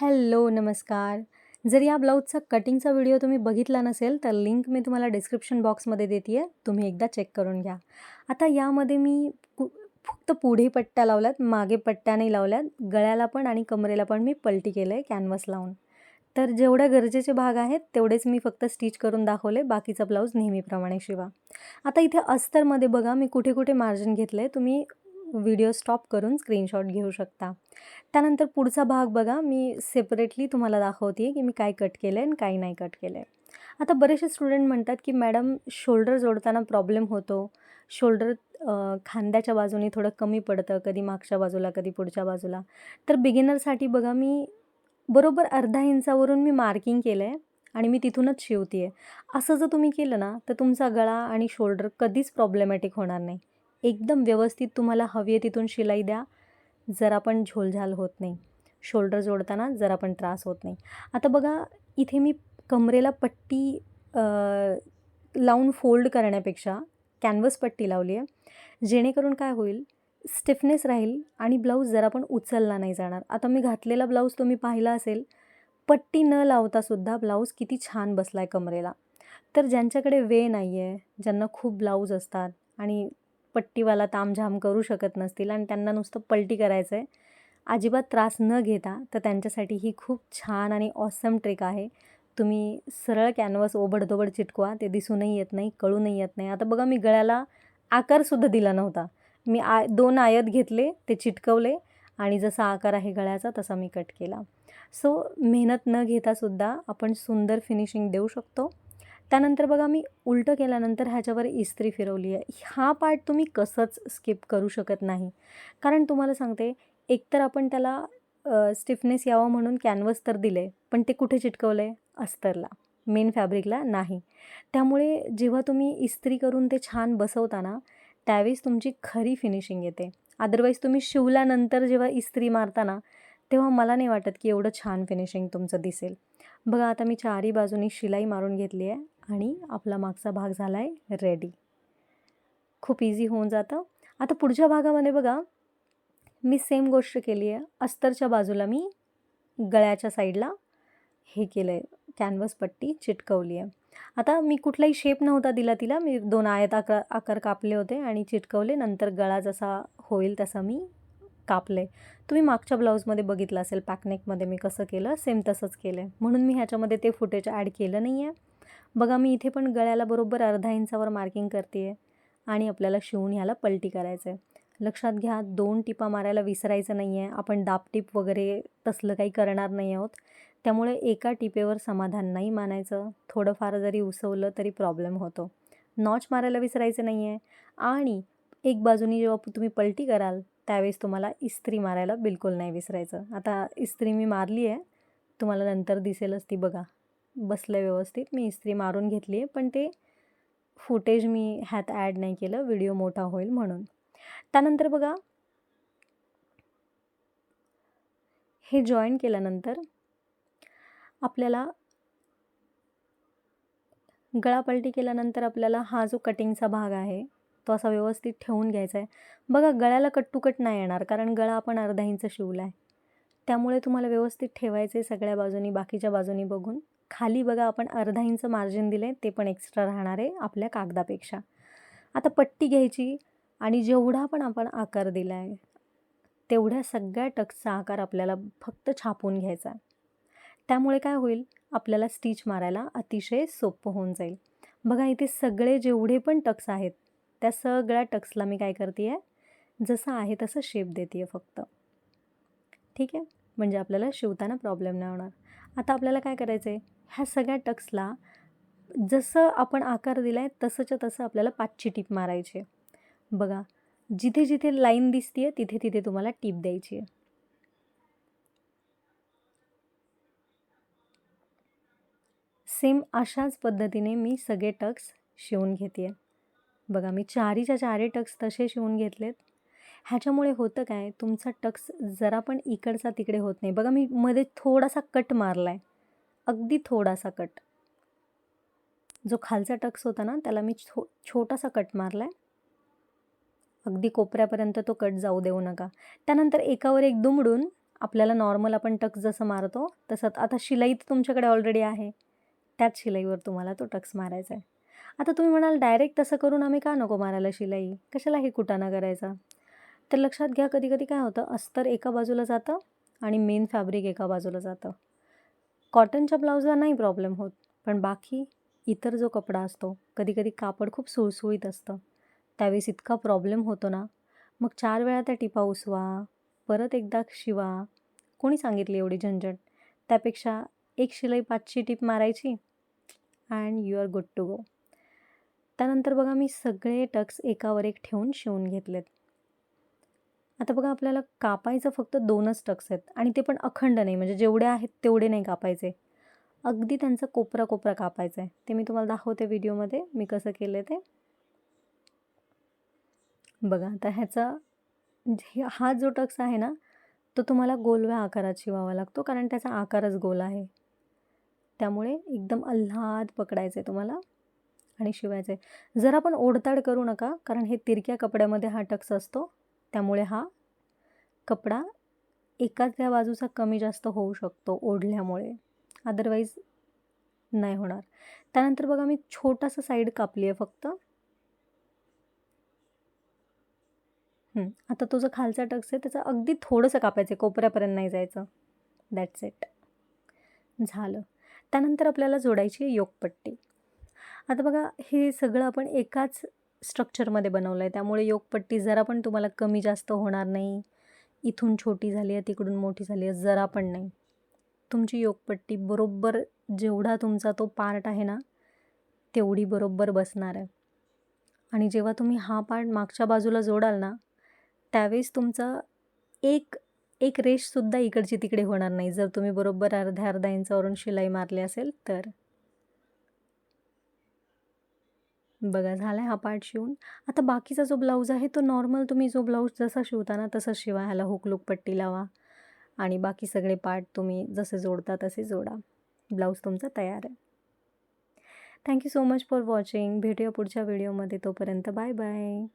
Hello, नमस्कार. जर या ब्लाऊजचा कटिंगचा व्हिडिओ तुम्ही बघितला नसेल, तर लिंक मी तुम्हाला डिस्क्रिप्शन बॉक्समध्ये देते आहे. तुम्ही एकदा चेक करून घ्या. आता यामध्ये मी फक्त पुढे पट्ट्या लावल्यात, मागे पट्ट्या नाही लावल्यात. गळ्याला पण आणि कमरेला पण मी पलटी केलं आहे कॅनव्हास लावून. तर जेवढे गरजेचे भाग आहेत, तेवढेच मी फक्त स्टिच करून दाखवले. बाकीचा ब्लाऊज नेहमीप्रमाणे शिवा. आता इथे अस्तरमध्ये बघा मी कुठे-कुठे मार्जिन घेतले. तुम्ही व्हिडिओ स्टॉप करून स्क्रीनशॉट घेऊ शकता. त्यानंतर पुढचा भाग बघा मी सेपरेटली तुम्हाला दाखवते आहे, की मी काय कट केलं आहे आणि काय नाही कट केलं आहे. आता बरेचसे स्टुडंट म्हणतात, की मॅडम शोल्डर जोडताना प्रॉब्लेम होतो. शोल्डर खांद्याच्या बाजूने थोडं कमी पडतं, कधी मागच्या बाजूला, कधी पुढच्या बाजूला. तर बिगिनरसाठी बघा मी बरोबर अर्धा इंचावरून मी मार्किंग केलं आहे आणि मी तिथूनच शिवते आहे. असं जर तुम्ही केलं ना, तर तुमचा गळा आणि शोल्डर कधीच प्रॉब्लेमॅटिक होणार नाही. एकदम व्यवस्थित तुम्हाला हवी आहे तिथून शिलाई द्या. जरा पण झोलझाल होत नाही. शोल्डर जोडताना जरा पण त्रास होत नाही. आता बघा इथे मी कमरेला पट्टी लावून फोल्ड करण्यापेक्षा कॅनव्हास पट्टी लावली आहे. जेणेकरून काय होईल, स्टिफनेस राहील आणि ब्लाऊज जरा पण उचलला नाही जाणार. आता मी घातलेला ब्लाऊज तुम्ही पाहिला असेल, पट्टी न लावतासुद्धा ब्लाऊज किती छान बसला आहे कमरेला. तर ज्यांच्याकडे वेळ नाही आहे, ज्यांना खूप ब्लाऊज असतात आणि पट्टीवाला तामझाम करू शकत नसतील आणि त्यांना नुसतं पलटी करायचं आहे, अजिबात त्रास न घेता, तर त्यांच्यासाठी ही खूप छान आणि ऑसम ट्रिक आहे. तुम्ही सरळ कॅनव्हास ओबडधोबड चिटकवा, ते दिसूनही येत नाही, कळूनही येत नाही. आता बघा मी गळ्याला आकारसुद्धा दिला नव्हता. मी 2 आयत घेतले, ते चिटकवले आणि जसा आकार आहे गळ्याचा तसा मी कट केला. सो मेहनत न घेतासुद्धा आपण सुंदर फिनिशिंग देऊ शकतो. त्यानंतर बघा मी उलटं केल्यानंतर ह्याच्यावर इस्त्री फिरवली आहे. हा पार्ट तुम्ही कसंच स्किप करू शकत नाही. कारण तुम्हाला सांगते, एकतर आपण त्याला स्टिफनेस यावं म्हणून कॅनव्हास तर दिले, पण ते कुठे चिटकवलं आहे? अस्तरला, मेन फॅब्रिकला नाही. त्यामुळे जेव्हा तुम्ही इस्त्री करून ते छान बसवता ना, त्यावेळेस तुमची खरी फिनिशिंग येते. अदरवाईज तुम्ही शिवल्यानंतर जेव्हा इस्त्री मारता ना, तेव्हा मला नाही वाटत की एवढं छान फिनिशिंग तुमचं दिसेल. बघा आता मी चारही बाजूनी शिलाई मारून घेतली आहे आणि आपला मागचा भाग झाला आहे रेडी. खूप इझी होऊन जातं. आता पुढच्या भागामध्ये बघा मी सेम गोष्ट केली आहे. अस्तरच्या बाजूला मी गळ्याच्या साईडला हे केलं आहे, कॅनव्हास पट्टी चिटकवली आहे. आता मी कुठलाही शेप नव्हता दिला तिला. मी 2 आयत आकार आकार कापले होते आणि चिटकवले. नंतर गळा जसा होईल तसा मी कापले. तुम्ही मागच्या ब्लाऊजमध्ये बघितलं असेल पॅकनेकमध्ये मी कसं केलं, सेम तसंच केलं आहे. म्हणून मी ह्याच्यामध्ये ते फुटेज ॲड केलं नाही आहे. बघा मी इथे पण गळ्याला बरोबर अर्धा इंचावर मार्किंग करते आहे आणि आपल्याला शिवून ह्याला पलटी करायचं आहे. लक्षात घ्या 2 टिपा मारायला विसरायचं नाही आहे. आपण दाबटीप वगैरे तसलं काही करणार नाही आहोत. त्यामुळे एका टिपेवर समाधान नाही मानायचं. थोडंफार जरी उसवलं तरी प्रॉब्लेम होतो. नॉच मारायला विसरायचं नाही आहे आणि एक बाजूनी जेव्हा तुम्ही पलटी कराल, त्यावेळेस तुम्हाला इस्त्री मारायला बिलकुल नाही विसरायचं. आता इस्त्री मी मारली आहे. तुम्हाला नंतर दिसेलच ती बघा. बसलं व्यवस्थित. मी इस्त्री मारून घेतली आहे, पण ते फुटेज मी ह्यात ॲड नाही केलं, व्हिडिओ मोठा होईल म्हणून. त्यानंतर बघा हे जॉइन केल्यानंतर आपल्याला गळा पलटी केल्यानंतर आपल्याला हा जो कटिंगचा भाग आहे, तो असा व्यवस्थित ठेवून घ्यायचा आहे. बघा गळ्याला कट टू कट नाही येणार, कारण गळा आपण अर्धा इंच शिवला आहे. त्यामुळे तुम्हाला व्यवस्थित ठेवायचं आहे सगळ्या बाजूनी, बाकीच्या बाजूनी बघून. खाली बघा आपण अर्धा इंच मार्जिन दिलं आहे, ते पण एक्स्ट्रा राहणार आहे आपल्या कागदापेक्षा. आता पट्टी घ्यायची आणि जेवढा पण आपण आकार दिला आहे, तेवढ्या सगळ्या टक्सचा आकार आपल्याला फक्त छापून घ्यायचा आहे. त्यामुळे काय होईल, आपल्याला स्टिच मारायला अतिशय सोपं होऊन जाईल. बघा इथे सगळे जेवढे पण टक्स आहेत, त्या सगळ्या टक्सला मी काय करते आहे, जसं आहे तसं शेप देते आहे फक्त. ठीक आहे? म्हणजे आपल्याला शिवताना प्रॉब्लेम नाही होणार. आता आपल्याला काय करायचं आहे, ह्या सगळ्या टक्सला जसं आपण आकार दिला आहे तसंच्या तसं आपल्याला 5ची टीप मारायची आहे. बघा जिथे जिथे लाईन दिसते आहे तिथे तिथे तुम्हाला टीप द्यायची आहे. सेम अशाच पद्धतीने मी सगळे टक्स शिवून घेते आहे. बघा मी चारीच्या चारी टक्स तसे शिवून घेतलेत. ह्याच्यामुळे होतं काय, तुमचा टक्स जरा पण इकडचा तिकडे होत नाही. बघा मी मध्ये थोडासा कट मारला आहे, अगदी थोडासा कट. जो खालचा टक्स होता ना, त्याला मी छोटासा कट मारला आहे. अगदी कोपऱ्यापर्यंत तो कट जाऊ देऊ नका. त्यानंतर एकावर एक दुमडून आपल्याला नॉर्मल आपण टक्स जसं मारतो तसं आता शिलाई तर तुमच्याकडे ऑलरेडी आहे. त्याच शिलाईवर तुम्हाला तो टक्स मारायचा आहे. आता तुम्ही म्हणाल डायरेक्ट तसं करून आम्ही का नको मारायला शिलाई? कशाला हे कुटाणा करायचा? तर लक्षात घ्या कधी-कधी काय होतं अस्तर एका बाजूला जातं आणि मेन फॅब्रिक एका बाजूला जातं. कॉटनच्या ब्लाउजला नाही प्रॉब्लेम होत, पण बाकी इतर जो कपडा असतो, कधी-कधी कापड खूप सुळसुळीत असतं. त्यावेळेस इतका प्रॉब्लेम होतो ना, मग 4 वेळा त्या टिपा उसवा, परत एकदा शिवा. कोणी सांगितली एवढी झंझट? त्यापेक्षा एक शिलाई 5ची टीप मारायची and you are good to go. त्यानंतर बघा मी सगळे टक्स एकावर एक ठेवून शिवून घेतलेत. आता बघा आपल्याला कापायचं फक्त 2च टक्स आहेत आणि ते पण अखंड नाही, म्हणजे जेवढे आहेत तेवढे नाही कापायचे. अगदी त्यांचा कोपरा-कोपरा कापायचा आहे. ते मी तुम्हाला दाखवते व्हिडिओमध्ये मी कसं केलं ते. बघा आता हा जो टक्स आहे ना, तो तुम्हाला गोलव्या आकारात शिवावा लागतो कारण त्याचा आकारच गोल आहे. त्यामुळे एकदम अल्हाद पकडायचं आहे तुम्हाला आणि शिवायचं आहे. जरा पण ओढताड करू नका कारण हे तिरक्या कपड्यामध्ये हा टक्स असतो. त्यामुळे हा कपडा एखाद्या बाजूचा कमी जास्त होऊ शकतो ओढल्यामुळे. अदरवाईज नाही होणार. त्यानंतर बघा मी छोटासा साईड कापली आहे फक्त. आता तो जो खालचा टक्स आहे त्याचं अगदी थोडंसं कापायचं आहे, कोपऱ्यापर्यंत नाही जायचं. That's it. झालं. त्यानंतर आपल्याला जोडायची आहे योकपट्टी. आता बघा हे सगळं आपण एकाच स्ट्रक्चरमध्ये बनवलं आहे, त्यामुळे योकपट्टी जरा पण तुम्हाला कमी जास्त होणार नाही. इथून छोटी झाली आहे, तिकडून मोठी झाली आहे, जरा पण नाही. तुमची योकपट्टी बरोबर जेवढा तुमचा तो पार्ट आहे ना, तेवढी बरोबर बसणार आहे. आणि जेव्हा तुम्ही हा पार्ट मागच्या बाजूला जोडाल ना, त्यावेळेस तुमचा एक रेषसुद्धा इकडची तिकडे होणार नाही, जर तुम्ही बरोबर अर्ध्या इंचावरून शिलाई मारली असेल तर. बघा झाला हा पार्ट शिवून. आता बाकीचा जो ब्लाऊज आहे तो नॉर्मल तुम्ही जो ब्लाऊज जसा शिवता ना तसंच शिवा. ह्याला हुक पट्टी लावा आणि बाकी सगळे पार्ट तुम्ही जसे जोडता तसे जोडा. ब्लाऊज तुमचा तयार आहे. Thank you so much for watching. भेटूया पुढच्या व्हिडिओमध्ये. तोपर्यंत बाय बाय.